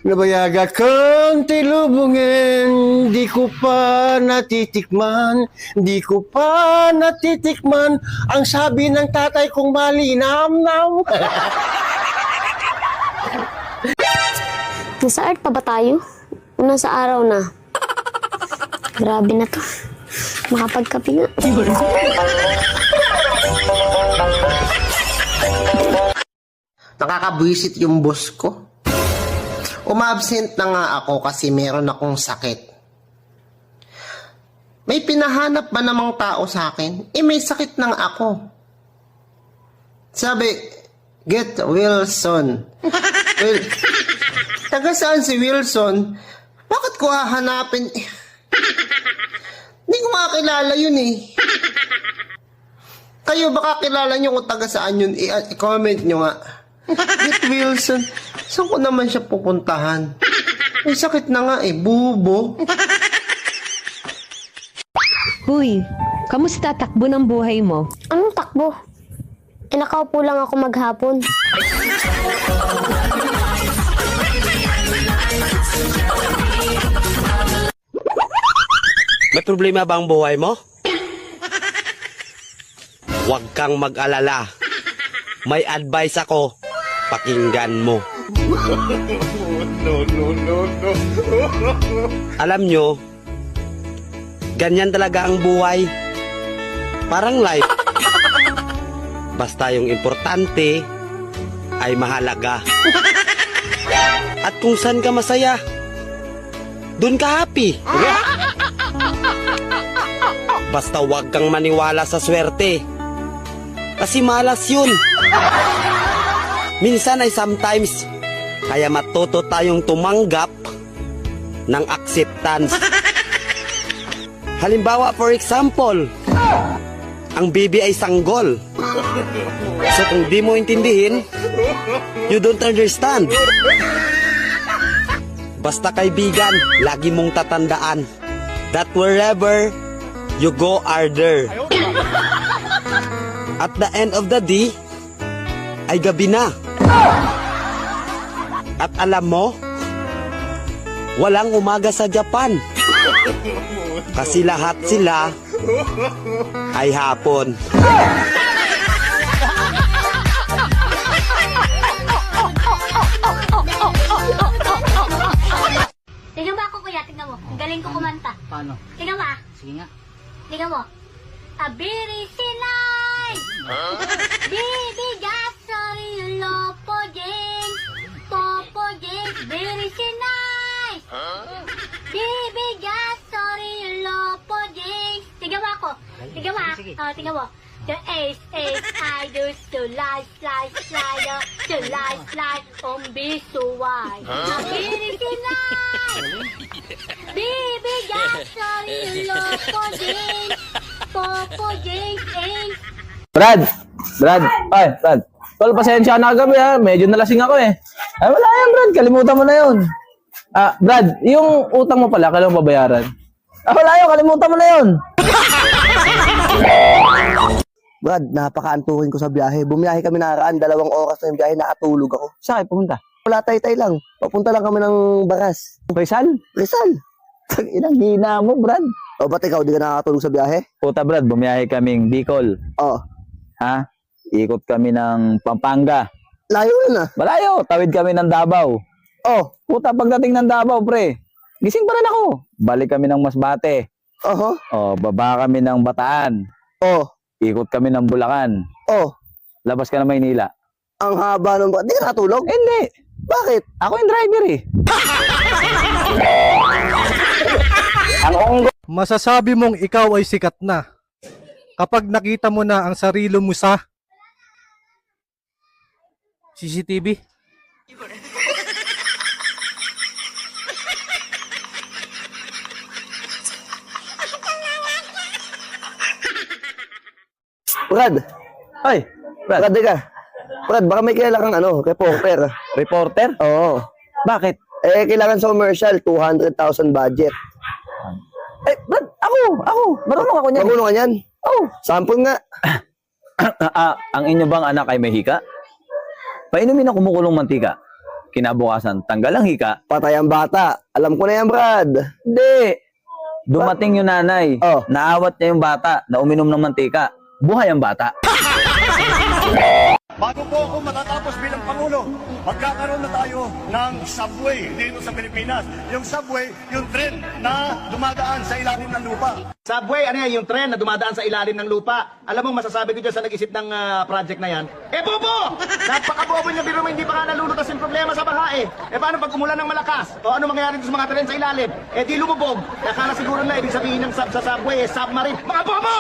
Nabayaga kang tilubungin, di ko pa natitikman, di ko pa natitikman, ang sabi ng tatay kong malinamnam. Nasa art pa ba tayo? Una sa araw na. Grabe na to. Makapagkape nga. Nakakabwisit yung boss ko. Umabsent na nga ako kasi meron akong sakit. May pinahanap ba namang tao sa akin? May sakit na nga ako. Sabi, get Wilson. Well, taga saan si Wilson? Bakit ko hahanapin? Hindi ko makakilala yun eh. Kayo baka kilala nyo kung taga saan yun? I-comment nyo nga. Get Wilson. Saan ko naman siya pupuntahan? May sakit na nga eh. Bubo. Huy, kamusta takbo ng buhay mo? Anong takbo? Nakaupo lang ako maghapon. May problema ba ang buhay mo? Huwag kang mag-alala. May advice ako. Pakinggan mo. Alam nyo, ganyan talaga ang buhay. Parang life. Basta yung importante ay mahalaga. At kung saan ka masaya, dun ka happy. Basta huwag kang maniwala sa swerte. Kasi malas yun. Minsan ay sometimes, kaya matuto tayong tumanggap ng acceptance. Halimbawa, for example, ang baby ay sanggol. So kung di mo intindihin, you don't understand. Basta kaibigan, lagi mong tatandaan that wherever you go are there. At the end of the day, ay gabi na. At alam mo, walang umaga sa Japan. Kasi lahat sila ay hapon. Tingnan mo ako, kuya. Tingnan mo. Ang galing ko kumanta. Paano? Tingnan mo ah. Sige nga. Tingnan mo. Abiri sinay! Bibi gasori lopo jeng! Popo jeng! Biri sinay! Bibi gasori lopo jeng! Tingnan mo ako. Tingnan mo ah. Sige. Tingnan mo. The ace, I do to slide, slide, to slide, bisuway. Abiri sinay! Bibi gasori lopo jeng! Popo jeng! Brad! Ay, Brad. Tol, pasensya na kagabi ha. Medyo nalasing ako eh. Ay, wala yan, Brad. Kalimutan mo na yun. Brad, yung utang mo pala, kailangan babayaran. Wala yun. Kalimutan mo na yun. Brad, napaka-antukin ko sa biyahe. Bumiyahe kami nakaraan, 2 oras na yung biyahe, nakatulog ako. Saan kayo pumunta? Wala tay-tay lang. Papunta lang kami ng Baras. Rizal? Rizal. Inang hina mo, Brad. O ba't ikaw, di ka nakakatulog sa biyahe? Puta, Brad, bumiyahe kaming Bicol. Oo. Ha? Ikot kami ng Pampanga. Layo na. Malayo. Tawid kami ng Davao. Oh. Puta, pagdating ng Davao, pre. Gising pa rin ako. Balik kami ng Masbate. Oho. Baba kami ng Bataan. Oh. Ikot kami ng Bulacan. Oh. Labas ka na Maynila. Ang haba ng... Di ka nakatulog? Hindi. Bakit? Ako yung driver eh. Ang onggo. Masasabi mong ikaw ay sikat na kapag nakita mo na ang sarili mo sa CCTV. Brad. Ay, Brad. Brad, di ka. Brad, baka may kailangan kang reporter. Reporter? Oo. Bakit? Kailangan sa commercial, 200,000 budget. Brad, ako. Marunong ako niyan. Marunong ka niyan? Oh. Sample nga. Ang inyo bang anak ay may hika? Painumin ang kumukulong mantika. kinabukasan, tanggal ang hika. Patay ang bata. Alam ko na yan, Brad. Hindi. Dumating yung nanay. Oh. Naawat niya yung bata na uminom ng mantika. Buhay ang bata. Bago po ako matatapos bilang Pangulo, magkakaroon na tayo ng subway dito sa Pilipinas. Yung subway, yung tren na dumadaan sa ilalim ng lupa. Subway, ano yan, yung tren na dumadaan sa ilalim ng lupa. Alam mo, masasabi ko dyan sa nag-isip ng project na yan, bobo! Napakabobo niya, biro mo, hindi pa nga nalulutas yung problema sa baha eh. Paano pag umulan ng malakas? O ano mangyayari dito sa mga tren sa ilalim? Di lumubog. Akala siguro na, ibig sabihin ng sub sa subway, submarine. Mga bobo!